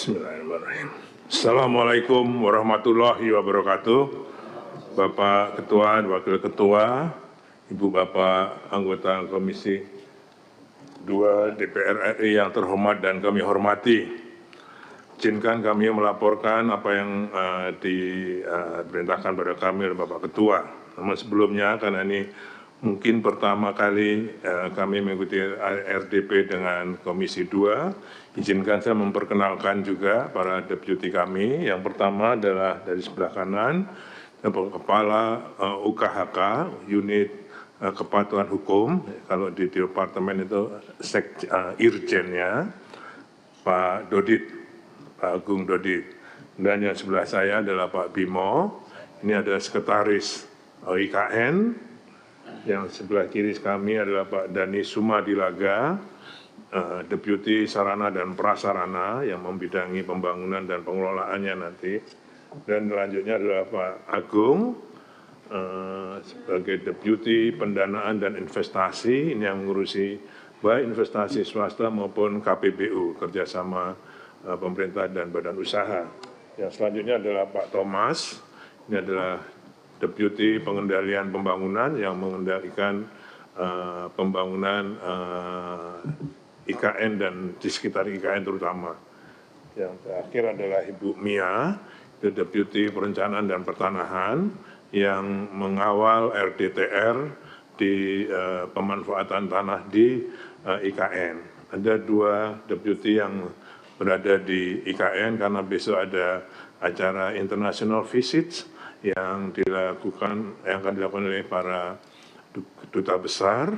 Bismillahirrahmanirrahim. Assalamualaikum warahmatullahi wabarakatuh. Bapak Ketua, Wakil Ketua, Ibu Bapak anggota Komisi 2 DPR RI yang terhormat dan kami hormati. Izinkan kami melaporkan apa yang diperintahkan pada kami oleh Bapak Ketua. Namun sebelumnya, karena ini mungkin pertama kali kami mengikuti RDP dengan Komisi 2, izinkan saya memperkenalkan juga para deputi kami. Yang pertama adalah dari sebelah kanan, Kepala UKHK, Unit Kepatuhan Hukum, kalau di Departemen itu Irjennya, Pak Dodit, Pak Agung Dodit. Dan yang sebelah saya adalah Pak Bimo, ini adalah Sekretaris IKN. Yang sebelah kiri kami adalah Pak Dani Sumadilaga, Deputi Sarana dan Prasarana yang membidangi pembangunan dan pengelolaannya nanti. Dan selanjutnya adalah Pak Agung sebagai Deputi Pendanaan dan Investasi, ini yang mengurusi baik investasi swasta maupun KPBU, kerjasama pemerintah dan badan usaha. Yang selanjutnya adalah Pak Thomas, ini adalah Deputi Pengendalian Pembangunan yang mengendalikan pembangunan IKN dan di sekitar IKN terutama. Yang terakhir adalah Ibu Mia, itu Deputi Perencanaan dan Pertanahan yang mengawal RDTR di pemanfaatan tanah di IKN. Ada dua deputi yang berada di IKN karena besok ada acara international visits yang akan dilakukan oleh para duta besar,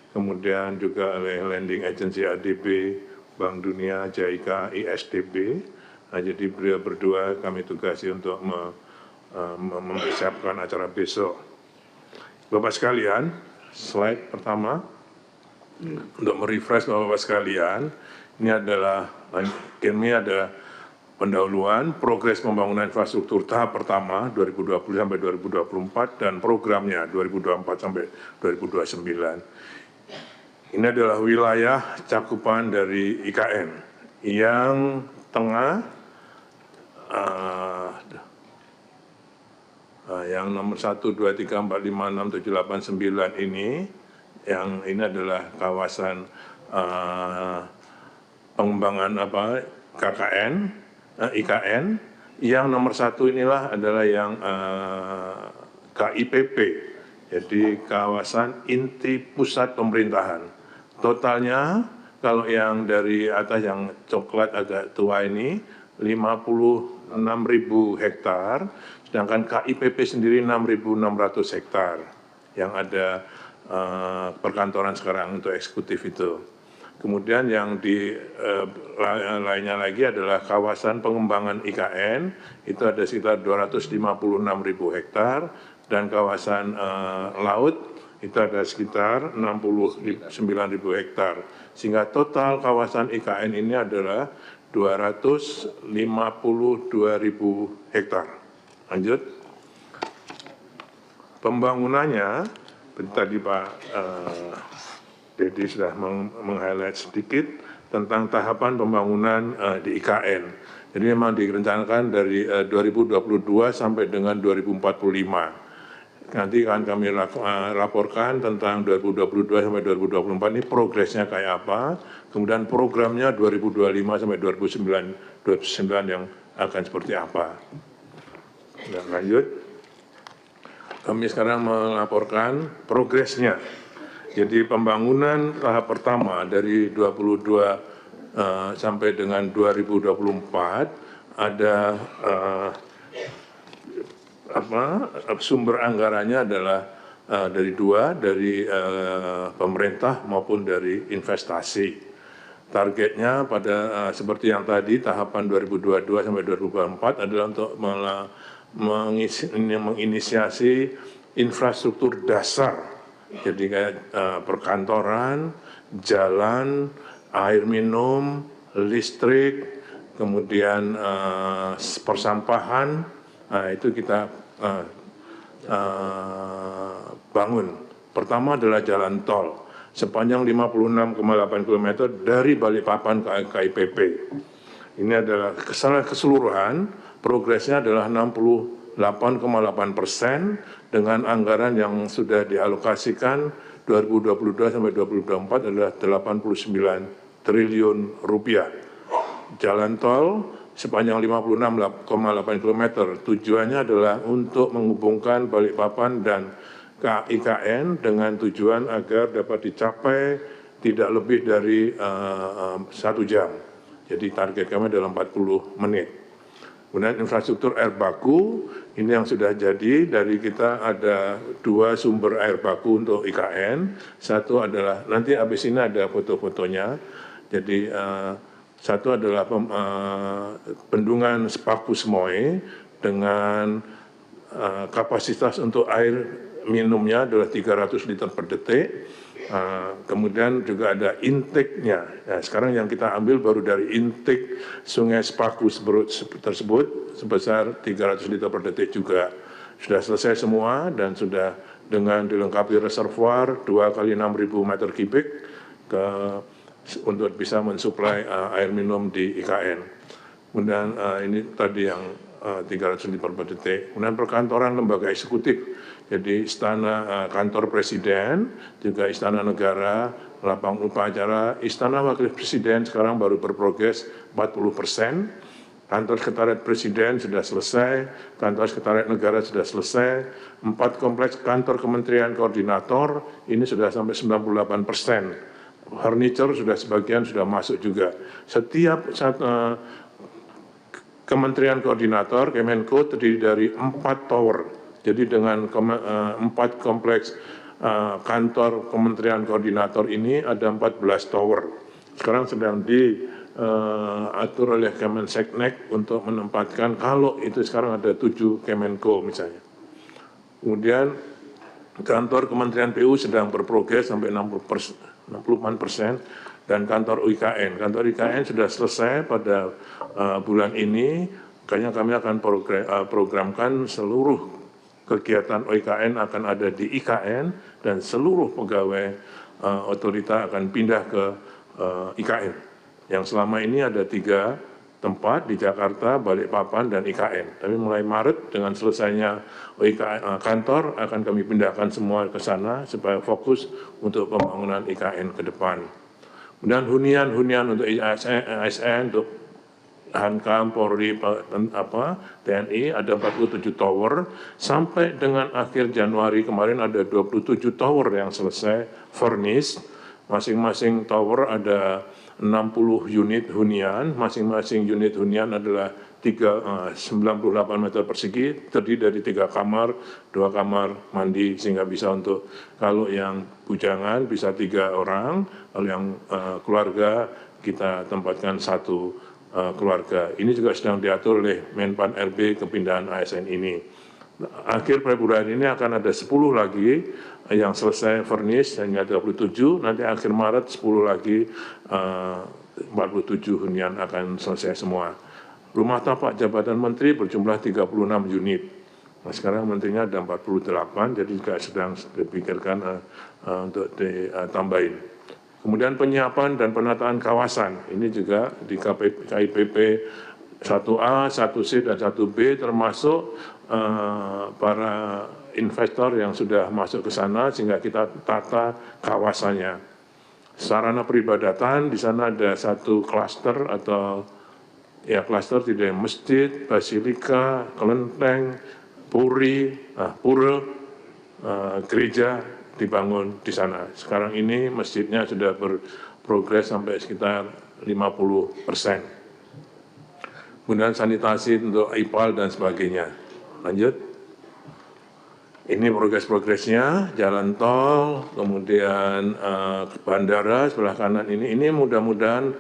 kemudian juga oleh Lending Agency ADB, Bank Dunia, JICA, ISDB. Nah, jadi beliau berdua kami tugasi untuk mempersiapkan acara besok. Bapak sekalian, slide pertama, untuk merefresh Bapak sekalian, ini adalah pendahuluan progres pembangunan infrastruktur tahap pertama 2020 sampai 2024 dan programnya 2024 sampai 2029. Ini adalah wilayah cakupan dari IKN yang tengah, yang nomor 1, 2, 3, 4, 5, 6, 7, 8, 9 ini, yang ini adalah kawasan pengembangan KKN, IKN, yang nomor 1 inilah adalah yang KIPP, jadi kawasan inti pusat pemerintahan. Totalnya, kalau yang dari atas yang coklat agak tua ini, 56.000 hektar, sedangkan KIPP sendiri 6.600 hektar, yang ada perkantoran sekarang untuk eksekutif itu. Kemudian yang di lainnya lagi adalah kawasan pengembangan IKN, itu ada sekitar 256.000 hektar, dan kawasan laut itu ada sekitar 69.000 hektar. Sehingga total kawasan IKN ini adalah 252.000 hektar. Lanjut. Pembangunannya, tadi Pak Dedi sudah meng-highlight sedikit tentang tahapan pembangunan di IKN. Jadi memang direncanakan dari 2022 sampai dengan 2045. Nanti akan kami laporkan tentang 2022 sampai 2024 ini progresnya kayak apa. Kemudian programnya 2025 sampai 2029 yang akan seperti apa. Nah, lanjut. Kami sekarang melaporkan progresnya. Jadi pembangunan tahap pertama dari 22 sampai dengan 2024 ada sumber anggarannya adalah dari pemerintah maupun dari investasi. Targetnya pada seperti yang tadi tahapan 2022 sampai 2024 adalah untuk menginisiasi infrastruktur dasar. Jadi kayak perkantoran, jalan, air minum, listrik, kemudian persampahan, nah, itu kita bangun. Pertama adalah jalan tol sepanjang 56,8 km dari Balikpapan ke KIPP. Ini adalah keseluruhan, progresnya adalah 68,8% dengan anggaran yang sudah dialokasikan 2022 sampai 2024 adalah 89 triliun rupiah. Jalan tol sepanjang 56,8 km, tujuannya adalah untuk menghubungkan Balikpapan dan IKN dengan tujuan agar dapat dicapai tidak lebih dari 1 jam. Jadi target kami adalah 40 menit. Kemudian infrastruktur air baku, ini yang sudah jadi, dari kita ada 2 sumber air baku untuk IKN. Satu adalah, nanti habis ini ada foto-fotonya, jadi satu adalah bendungan Sepaku Semoy dengan kapasitas untuk air minumnya adalah 300 liter per detik. Kemudian juga ada intake-nya. Nah, sekarang yang kita ambil baru dari intake Sungai Sepaku tersebut sebesar 300 liter per detik juga. Sudah selesai semua dan sudah dengan dilengkapi reservoir 2 kali 6.000 meter kubik untuk bisa mensuplai air minum di IKN. Kemudian ini tadi yang 300 liter per detik. Kemudian perkantoran lembaga eksekutif. Jadi istana kantor presiden, juga istana negara, lapangan upacara, istana wakil presiden sekarang baru berprogres 40%. Kantor sekretariat presiden sudah selesai, kantor sekretariat negara sudah selesai, 4 kompleks kantor kementerian koordinator ini sudah sampai 98%. Furniture sudah sebagian sudah masuk juga. Setiap kementerian koordinator, Kemenko terdiri dari 4 tower. Jadi dengan 4 kompleks kantor kementerian koordinator ini ada 14 tower. Sekarang sedang diatur oleh Kemenseknek untuk menempatkan, kalau itu sekarang ada 7 Kemenko misalnya. Kemudian kantor Kementerian PU sedang berprogres sampai 60%, dan kantor IKN. Kantor IKN sudah selesai pada bulan ini, makanya kami akan programkan seluruh kegiatan OIKN akan ada di IKN dan seluruh pegawai otorita akan pindah ke IKN. Yang selama ini ada 3 tempat di Jakarta, Balikpapan, dan IKN. Tapi mulai Maret dengan selesainya OIKN, kantor akan kami pindahkan semua ke sana supaya fokus untuk pembangunan IKN ke depan. Kemudian hunian untuk ASN, untuk Hankam, Polri, TNI ada 47 tower, sampai dengan akhir Januari kemarin ada 27 tower yang selesai furnished. Masing-masing tower ada 60 unit hunian, masing-masing unit hunian adalah 98 meter persegi, terdiri dari 3 kamar, 2 kamar mandi, sehingga bisa untuk, kalau yang bujangan bisa 3 orang, kalau yang keluarga kita tempatkan 1 keluarga. Ini juga sedang diatur oleh Menpan RB kepindahan ASN ini. Akhir Februari ini akan ada 10 lagi yang selesai furnish hingga 37, nanti akhir Maret 10 lagi 47 hunian akan selesai semua. Rumah tapak jabatan menteri berjumlah 36 unit. Nah, sekarang menterinya ada 48, jadi juga sedang dipikirkan untuk ditambahin. Kemudian penyiapan dan penataan kawasan, ini juga di KIPP 1A, 1C, dan 1B termasuk para investor yang sudah masuk ke sana sehingga kita tata kawasannya. Sarana peribadatan, di sana ada 1 klaster atau ya klaster tidak masjid, basilika, kelenteng, pura, gereja dibangun di sana. Sekarang ini masjidnya sudah berprogres sampai sekitar 50%. Kemudian sanitasi untuk IPAL dan sebagainya. Lanjut. Ini progresnya, jalan tol, kemudian bandara sebelah kanan ini mudah-mudahan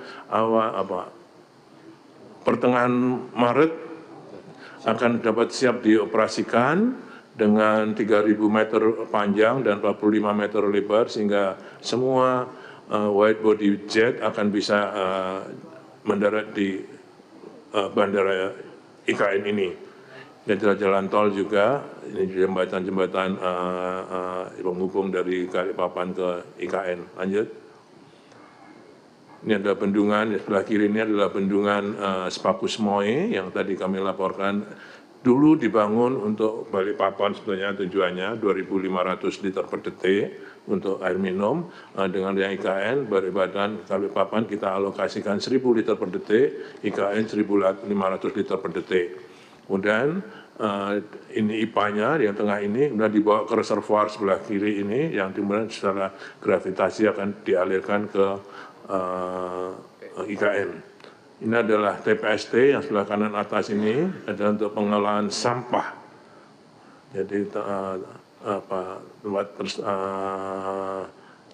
pertengahan Maret akan dapat siap dioperasikan dengan 3.000 meter panjang dan 45 meter lebar, sehingga semua wide body jet akan bisa mendarat di bandara IKN ini. Dan jalan tol juga, ini jembatan-jembatan penghubung dari Balikpapan ke IKN. Lanjut. Ini ada bendungan, sebelah kiri ini adalah bendungan Sepakus Moe yang tadi kami laporkan. Dulu dibangun untuk Balikpapan, sebenarnya tujuannya 2.500 liter per detik untuk air minum. Dengan yang IKN, Badan Balikpapan kita alokasikan 1.000 liter per detik, IKN 1.500 liter per detik. Kemudian ini IPA-nya yang tengah ini kemudian dibawa ke reservoir sebelah kiri ini yang kemudian secara gravitasi akan dialirkan ke IKN. Ini adalah TPST yang sebelah kanan atas ini adalah untuk pengelolaan sampah. Jadi tempat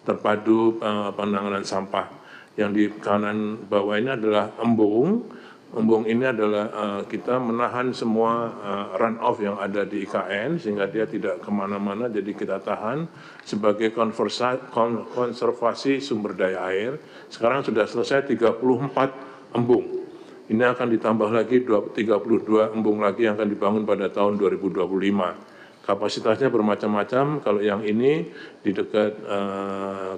terpadu penanganan sampah. Yang di kanan bawah ini adalah embung. Embung ini adalah kita menahan semua run-off yang ada di IKN sehingga dia tidak kemana-mana, jadi kita tahan sebagai konservasi sumber daya air. Sekarang sudah selesai 34 embung. Ini akan ditambah lagi 32 embung lagi yang akan dibangun pada tahun 2025. Kapasitasnya bermacam-macam, kalau yang ini di dekat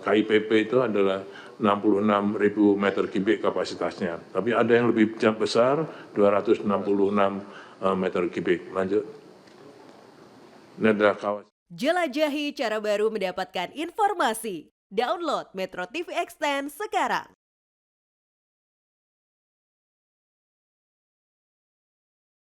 KIPP itu adalah 66.000 meter kubik kapasitasnya. Tapi ada yang lebih besar, 266 meter kubik. Lanjut. Ini adalah kawasan. Jelajahi cara baru mendapatkan informasi. Download Metro TV Extend sekarang.